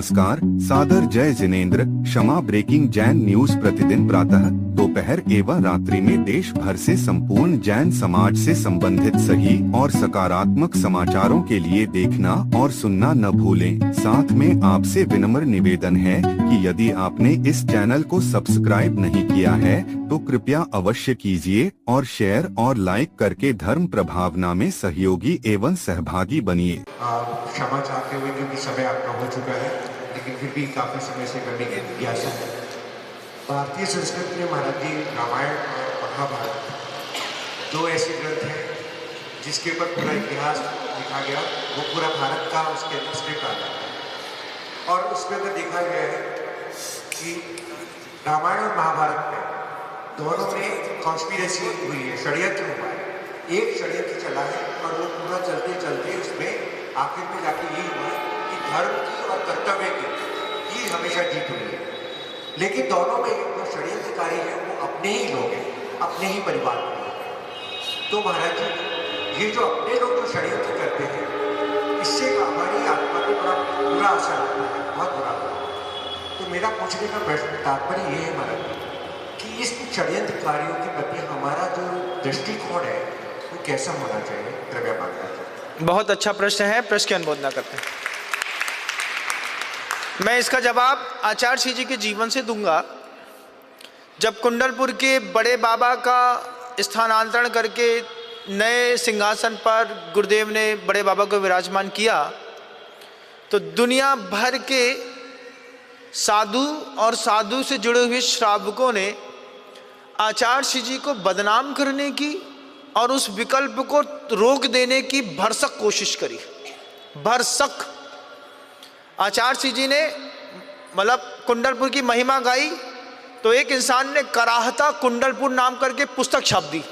नमस्कार, सादर जय जिनेंद्र। क्षमा ब्रेकिंग जैन न्यूज प्रतिदिन प्रातः, दोपहर एवं रात्रि में देश भर से संपूर्ण जैन समाज से संबंधित सही और सकारात्मक समाचारों के लिए देखना और सुनना न भूलें। साथ में आपसे विनम्र निवेदन है कि यदि आपने इस चैनल को सब्सक्राइब नहीं किया है तो कृपया अवश्य कीजिए और शेयर और लाइक करके धर्म प्रभावना में सहयोगी एवं सहभागी बनिए। क्षमा चाहते हुए क्योंकि समय आपका हो चुका है, लेकिन फिर भी काफी समय से करने की जिज्ञासा है। भारतीय संस्कृति में महाराज जी रामायण और महाभारत दो ऐसे ग्रंथ हैं जिसके ऊपर पूरा इतिहास लिखा गया, वो पूरा भारत का उसके अंदर स्क्रिप्ट आता है। और उसमें अगर देखा गया है कि रामायण और महाभारत में दोनों में कॉन्स्पिरेसी हुई है, षड्यंत्र हुआ है, एक षड्यंत्र चला है और वो पूरा चलते चलते उसमें आखिर में जाके यही हुआ कि धर्म की और कर्तव्य की हमेशा जीत हुई है। लेकिन दोनों में जो षड्यंत्रकारी है वो अपने ही लोग हैं, अपने ही परिवार के लोग हैं। तो महाराज जी ये जो अपने लोग जो षड्यंत्र करते हैं, इससे हमारी आत्मा को बड़ा बुरा असर आता है, बहुत बुरा आता है। तो मेरा पूछने का प्रश्न तात्पर्य ये है महाराज जी कि इस षड्यंत्रकारियों के प्रति हमारा जो दृष्टिकोण है वो कैसा होना चाहिए, कृपया बात करें। बहुत अच्छा प्रश्न है। प्रश्न की अनुमोदना करते हैं। मैं इसका जवाब आचार्य श्री जी के जीवन से दूंगा। जब कुंडलपुर के बड़े बाबा का स्थानांतरण करके नए सिंहासन पर गुरुदेव ने बड़े बाबा को विराजमान किया तो दुनिया भर के साधु और साधु से जुड़े हुए श्रावकों ने आचार्य श्री जी को बदनाम करने की और उस विकल्प को रोक देने की भरसक कोशिश करी। भरसक आचार्य श्री जी ने मतलब कुंडलपुर की महिमा गाई तो एक इंसान ने कराहता कुंडलपुर नाम करके पुस्तक छाप दी।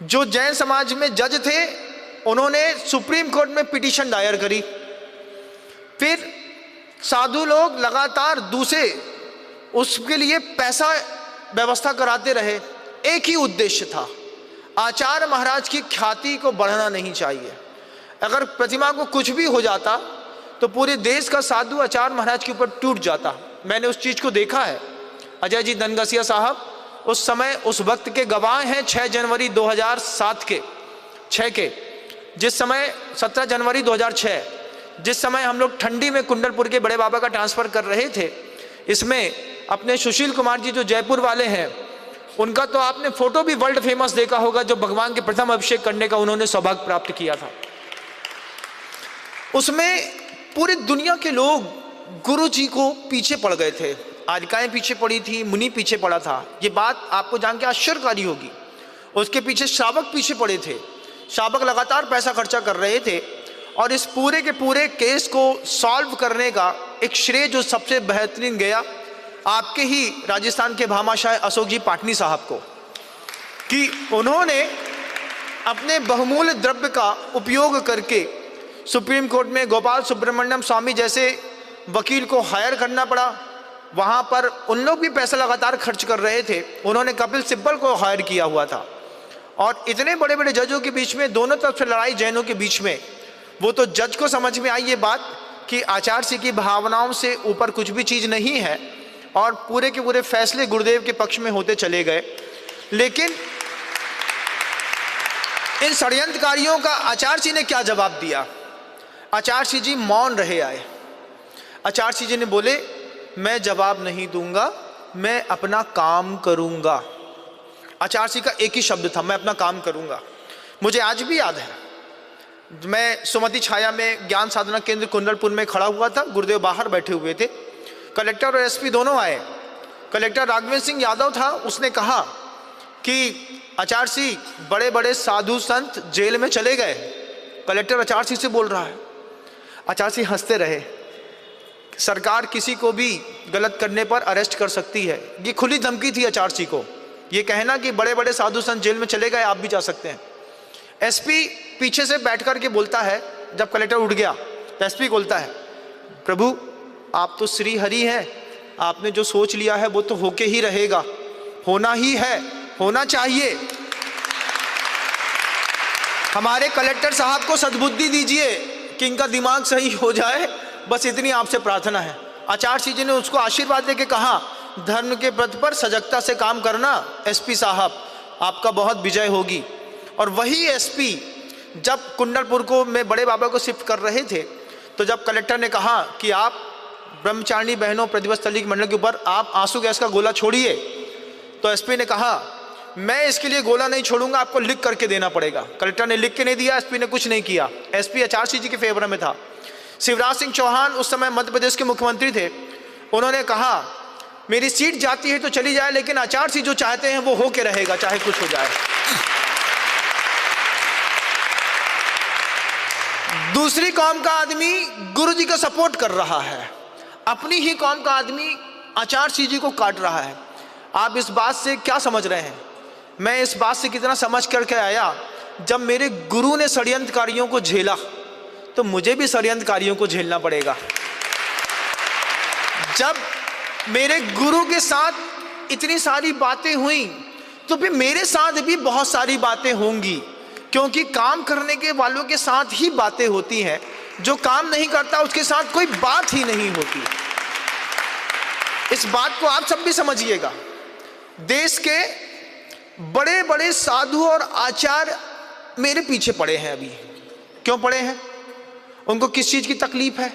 जो जैन समाज में जज थे उन्होंने सुप्रीम कोर्ट में पिटीशन दायर करी। फिर साधु लोग लगातार दूसरे उसके लिए पैसा व्यवस्था कराते रहे। एक ही उद्देश्य था, आचार्य महाराज की ख्याति को बढ़ाना नहीं चाहिए। अगर प्रतिमा को कुछ भी हो जाता तो पूरे देश का साधु आचार्य महाराज के ऊपर टूट जाता। मैंने उस चीज़ को देखा है। अजय जी धनगसिया साहब उस समय उस वक्त के गवाह हैं। 6 जनवरी 2007 के 6 के जिस समय 17 जनवरी 2006 जिस समय हम लोग ठंडी में कुंडलपुर के बड़े बाबा का ट्रांसफ़र कर रहे थे, इसमें अपने सुशील कुमार जी जो जयपुर वाले हैं उनका तो आपने फोटो भी वर्ल्ड फेमस देखा होगा, जो भगवान के प्रथम अभिषेक करने का उन्होंने सौभाग्य प्राप्त किया था। उसमें पूरी दुनिया के लोग गुरु जी को पीछे पड़ गए थे। आरिकाएं पीछे पड़ी थी, मुनि पीछे पड़ा था। ये बात आपको जान के आश्चर्यकारी होगी। उसके पीछे श्रावक पीछे पड़े थे। श्रावक लगातार पैसा खर्चा कर रहे थे और इस पूरे के पूरे केस को सॉल्व करने का एक श्रेय जो सबसे बेहतरीन गया आपके ही राजस्थान के भामाशाह अशोक जी पाटनी साहब को, कि उन्होंने अपने बहुमूल्य द्रव्य का उपयोग करके सुप्रीम कोर्ट में गोपाल सुब्रमण्यम स्वामी जैसे वकील को हायर करना पड़ा। वहाँ पर उन लोग भी पैसा लगातार खर्च कर रहे थे। उन्होंने कपिल सिब्बल को हायर किया हुआ था और इतने बड़े बड़े जजों के बीच में, दोनों तरफ से लड़ाई जैनों के बीच में, वो तो जज को समझ में आई ये बात कि आचार्य श्री की भावनाओं से ऊपर कुछ भी चीज़ नहीं है और पूरे के पूरे फैसले गुरुदेव के पक्ष में होते चले गए। लेकिन इन षड्यंत्रकारियों का आचार्य जी ने क्या जवाब दिया? आचार्य जी मौन रहे आए। आचार्य जी ने बोले मैं जवाब नहीं दूंगा, मैं अपना काम करूंगा। आचार्य जी का एक ही शब्द था, मैं अपना काम करूंगा। मुझे आज भी याद है, मैं सुमति छाया में ज्ञान साधना केंद्र कुंडलपुर में खड़ा हुआ था। गुरुदेव बाहर बैठे हुए थे। कलेक्टर और एसपी दोनों आए। कलेक्टर राघवेंद्र सिंह यादव था, उसने कहा कि आचार्य जी बड़े बड़े साधु संत जेल में चले गए। कलेक्टर आचार्य जी से बोल रहा है। आचार्य जी हंसते रहे। सरकार किसी को भी गलत करने पर अरेस्ट कर सकती है, ये खुली धमकी थी आचार्य जी को। ये कहना कि बड़े बड़े साधु संत जेल में चले गए, आप भी जा सकते हैं। एसपी पीछे से बैठ कर के बोलता है, जब कलेक्टर उठ गया तो एसपी बोलता है प्रभु आप तो श्री हरि हैं, आपने जो सोच लिया है वो तो होके ही रहेगा, होना ही है, होना चाहिए। हमारे कलेक्टर साहब को सद्बुद्धि दीजिए कि इनका दिमाग सही हो जाए बस इतनी आपसे प्रार्थना है। आचार्य जी ने उसको आशीर्वाद देके कहा, धर्म के पथ पर सजगता से काम करना एसपी साहब, आपका बहुत विजय होगी। और वही एसपी जब कुंडलपुर को में बड़े बाबा को शिफ्ट कर रहे थे, तो जब कलेक्टर ने कहा कि आप ब्रह्मचारिणी बहनों प्रतिबंध स्थली मंडल के ऊपर आप आंसू गैस का गोला छोड़िए, तो एसपी ने कहा मैं इसके लिए गोला नहीं छोड़ूंगा, आपको लिख करके देना पड़ेगा। कलेक्टर ने लिख के नहीं दिया, एसपी ने कुछ नहीं किया। एसपी आचार्य जी के फेवर में था। शिवराज सिंह चौहान उस समय मध्य प्रदेश के मुख्यमंत्री थे, उन्होंने कहा मेरी सीट जाती है तो चली जाए, लेकिन आचार्य जी जो चाहते हैं वो होके रहेगा, चाहे कुछ हो जाए। दूसरी कौम का आदमी गुरु जी का सपोर्ट कर रहा है, अपनी ही कौम का आदमी आचार्य जी को काट रहा है। आप इस बात से क्या समझ रहे हैं? मैं इस बात से कितना समझ करके आया, जब मेरे गुरु ने षड्यंत्रकारियों को झेला तो मुझे भी षड्यंत्रकारियों को झेलना पड़ेगा। जब मेरे गुरु के साथ इतनी सारी बातें हुई तो फिर मेरे साथ भी बहुत सारी बातें होंगी, क्योंकि काम करने के वालों के साथ ही बातें होती हैं, जो काम नहीं करता उसके साथ कोई बात ही नहीं होती। इस बात को आप सब भी समझिएगा। देश के बड़े बड़े साधु और आचार्य मेरे पीछे पड़े हैं। अभी क्यों पड़े हैं? उनको किस चीज की तकलीफ है?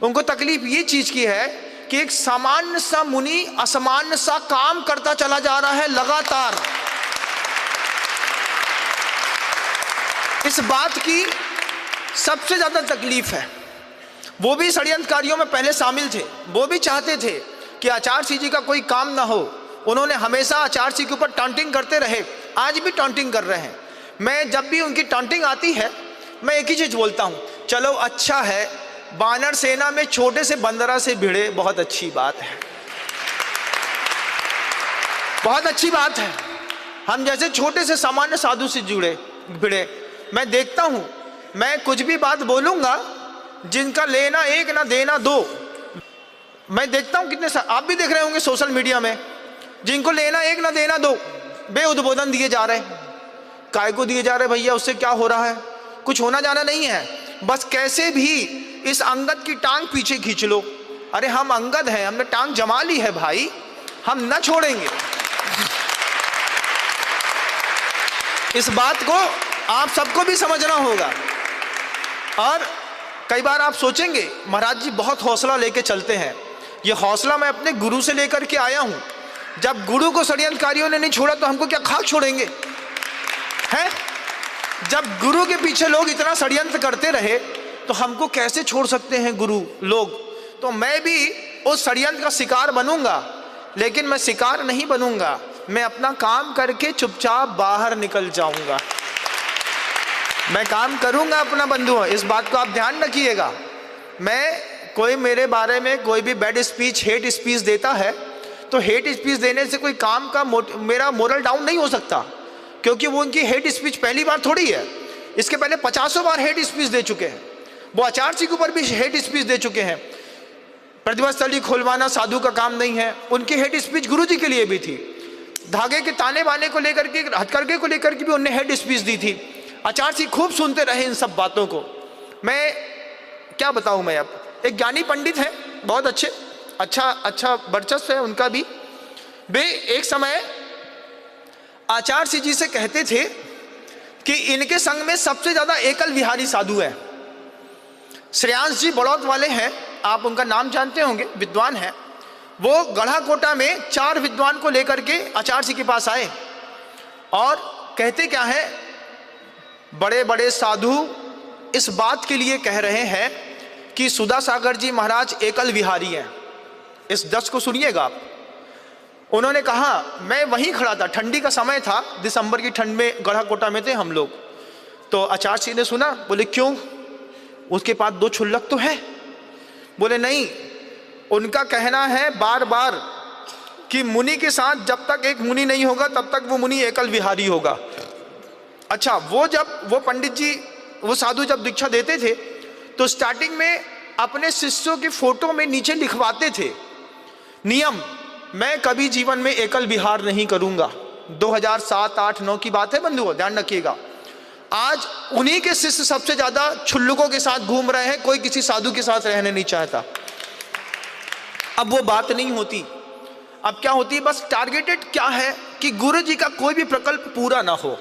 उनको तकलीफ ये चीज की है कि एक सामान्य सा मुनि असामान्य सा काम करता चला जा रहा है लगातार। इस बात की सबसे ज्यादा तकलीफ है। वो भी षड्यंत्रकारियों में पहले शामिल थे, वो भी चाहते थे कि आचार्य जी का कोई काम ना हो। उन्होंने हमेशा आचार्य जी के ऊपर टॉन्टिंग करते रहे, आज भी टॉन्टिंग कर रहे हैं। मैं जब भी उनकी टॉन्टिंग आती है मैं एक ही चीज बोलता हूं, चलो अच्छा है बानर सेना में छोटे से बंदरा से भिड़े, बहुत अच्छी बात है, बहुत अच्छी बात है। हम जैसे छोटे से सामान्य साधु से भिड़े। मैं देखता हूं, मैं कुछ भी बात बोलूंगा जिनका लेना एक ना देना दो। मैं देखता हूं कितने आप भी देख रहे होंगे सोशल मीडिया में, जिनको लेना एक ना देना दो, बेउद्बोधन दिए जा रहे हैं। काय को दिए जा रहे भैया? उससे क्या हो रहा है? कुछ होना जाना नहीं है, बस कैसे भी इस अंगद की टांग पीछे खींच लो। अरे हम अंगद हैं, हमने टांग जमा ली है भाई, हम न छोड़ेंगे। इस बात को आप सबको भी समझना होगा। और कई बार आप सोचेंगे महाराज जी बहुत हौसला लेके चलते हैं। ये हौसला मैं अपने गुरु से लेकर के आया हूं। जब गुरु को षड्यंत्रकारियों ने नहीं छोड़ा तो हमको क्या खाक छोड़ेंगे हैं? जब गुरु के पीछे लोग इतना षड्यंत्र करते रहे तो हमको कैसे छोड़ सकते हैं गुरु लोग? तो मैं भी उस षड्यंत्र का शिकार बनूंगा, लेकिन मैं शिकार नहीं बनूंगा, मैं अपना काम करके चुपचाप बाहर निकल जाऊंगा। मैं काम करूंगा अपना बंधुओं, इस बात को आप ध्यान रखिएगा। कोई मेरे बारे में कोई भी बैड स्पीच, हेट स्पीच देता है तो हेट स्पीच देने से कोई काम का मेरा मोरल डाउन नहीं हो सकता, क्योंकि वो उनकी हेट स्पीच पहली बार थोड़ी है। इसके पहले 50 बार हेट स्पीच दे चुके हैं। वो आचार्य जी के ऊपर भी हेट स्पीच दे चुके हैं। प्रतिबंध स्थली खुलवाना साधु का काम नहीं है, उनकी हेट स्पीच गुरु जी के लिए भी थी। धागे के ताने बाने को लेकर के, हथकरघे को लेकर के भी उन्हें हेट स्पीच दी थी। आचार्य जी खूब सुनते रहे इन सब बातों को। मैं क्या बताऊं, मैं अब एक ज्ञानी पंडित है, बहुत अच्छा वर्चस्व है उनका भी। वे एक समय आचार्य जी से कहते थे कि इनके संग में सबसे ज्यादा एकल विहारी साधु है। श्रेयांश जी बड़ौत वाले हैं, आप उनका नाम जानते होंगे, विद्वान हैं। वो गढ़ाकोटा में 4 विद्वान को लेकर के आचार्य जी के पास आए और कहते क्या है, बड़े बड़े साधु इस बात के लिए कह रहे हैं कि सुधा सागर जी महाराज एकल विहारी हैं। इस 10 को सुनिएगा आप। उन्होंने कहा, मैं वहीं खड़ा था, ठंडी का समय था, दिसंबर की ठंड में गढ़ाकोटा में थे हम लोग। तो आचार्य जी ने सुना, बोले क्यों, उसके पास 2 छुल्लक तो है? बोले नहीं, उनका कहना है बार बार कि मुनि के साथ जब तक एक मुनि नहीं होगा तब तक वो मुनि एकल विहारी होगा। अच्छा, वो पंडित जी, वो साधु जब दीक्षा देते थे तो स्टार्टिंग में अपने शिष्यों की फोटो में नीचे लिखवाते थे नियम, मैं कभी जीवन में एकल विहार नहीं करूंगा। 2007, 8, 9 की बात है बंधुओं, ध्यान रखिएगा। आज उन्हीं के शिष्य सबसे ज्यादा छुल्लुकों के साथ घूम रहे हैं, कोई किसी साधु के साथ रहने नहीं चाहता। अब वो बात नहीं होती, अब क्या होती है, बस टारगेटेड क्या है कि गुरु जी का कोई भी प्रकल्प पूरा ना हो।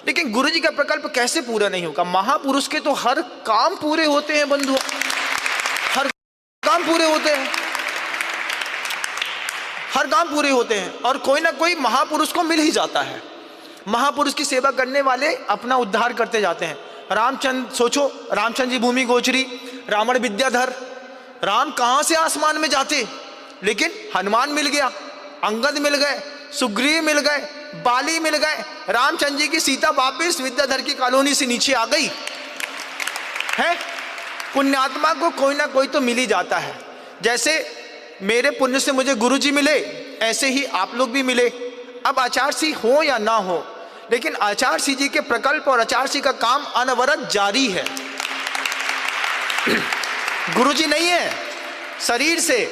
लेकिन गुरु जी का प्रकल्प कैसे पूरा नहीं होगा? महापुरुष के तो हर काम पूरे होते हैं बंधु, हर काम पूरे होते हैं, हर काम पूरे होते हैं, और कोई ना कोई महापुरुष को मिल ही जाता है। महापुरुष की सेवा करने वाले अपना उद्धार करते जाते हैं। रामचंद्र, सोचो, रामचंद्र जी भूमि गोचरी, रावण विद्याधर, राम कहां से आसमान में जाते, लेकिन हनुमान मिल गया, अंगद मिल गए, सुग्रीव मिल गए, बाली मिल गए, रामचंद्र जी की सीता वापिस विद्याधर की कॉलोनी से नीचे आ गई है। पुण्यात्मा को कोई ना कोई तो मिल ही जाता है। जैसे मेरे पुण्य से मुझे गुरु जी मिले, ऐसे ही आप लोग भी मिले। अब आचार्य सिंह हो या ना हो, लेकिन आचार्य सिंह जी के प्रकल्प और आचार्य सिंह का काम अनवरत जारी है। गुरु जी नहीं है शरीर से,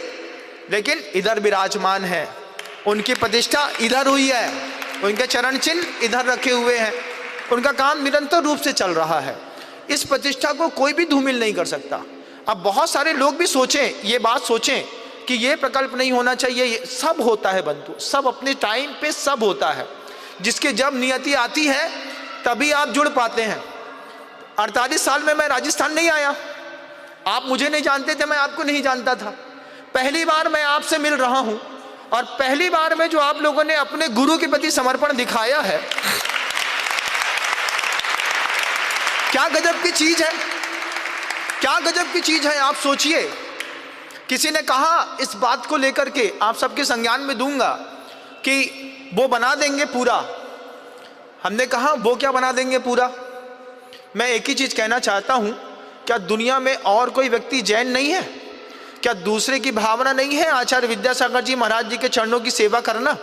लेकिन इधर विराजमान है, उनकी प्रतिष्ठा इधर हुई है, उनके चरण चिन्ह इधर रखे हुए हैं, उनका काम निरंतर रूप से चल रहा है। इस प्रतिष्ठा को कोई भी धूमिल नहीं कर सकता। अब बहुत सारे लोग भी सोचें, ये बात सोचें कि ये प्रकल्प नहीं होना चाहिए, ये सब होता है बंधु, सब अपने टाइम पे सब होता है। जिसके जब नियति आती है तभी आप जुड़ पाते हैं। 48 साल में मैं राजस्थान नहीं आया, आप मुझे नहीं जानते थे, मैं आपको नहीं जानता था। पहली बार मैं आपसे मिल रहा हूं, और पहली बार में जो आप लोगों ने अपने गुरु के प्रति समर्पण दिखाया है, क्या गजब की चीज है, क्या गजब की चीज है। आप सोचिए, किसी ने कहा इस बात को लेकर के, आप सबके संज्ञान में दूंगा, कि वो बना देंगे पूरा। हमने कहा वो क्या बना देंगे पूरा? मैं एक ही चीज कहना चाहता हूं, क्या दुनिया में और कोई व्यक्ति जैन नहीं है? क्या दूसरे की भावना नहीं है आचार्य विद्यासागर जी महाराज जी के चरणों की सेवा करना?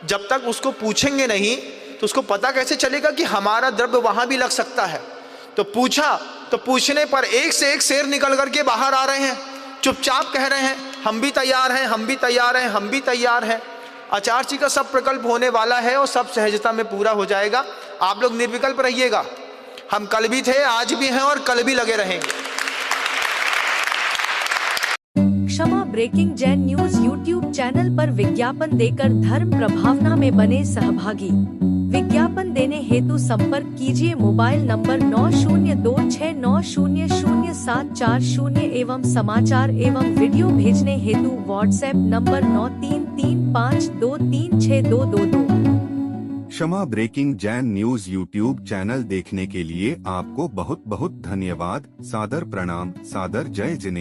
जब तक उसको पूछेंगे नहीं तो उसको पता कैसे चलेगा कि हमारा द्रव्य वहां भी लग सकता है? तो पूछा, तो पूछने पर एक से एक शेर निकल करके बाहर आ रहे हैं, चुपचाप कह रहे हैं हम भी तैयार हैं, हम भी तैयार हैं, हम भी तैयार हैं। आचार्य जी का सब प्रकल्प होने वाला है और सब सहजता में पूरा हो जाएगा। आप लोग निर्विकल्प रहिएगा। हम कल भी थे, आज भी हैं और कल भी लगे रहेंगे। Kshama breaking Jain news YouTube channel पर विज्ञापन देकर धर्म प्रभावना में बने सहभागी। विज्ञापन देने हेतु संपर्क कीजिए मोबाइल नंबर 9026900740 एवं समाचार एवं वीडियो भेजने हेतु WhatsApp number 9335236222। Kshama breaking Jain news YouTube channel देखने के लिए आपको बहुत बहुत धन्यवाद। सादर प्रणाम, सादर जय जिनेंद्र।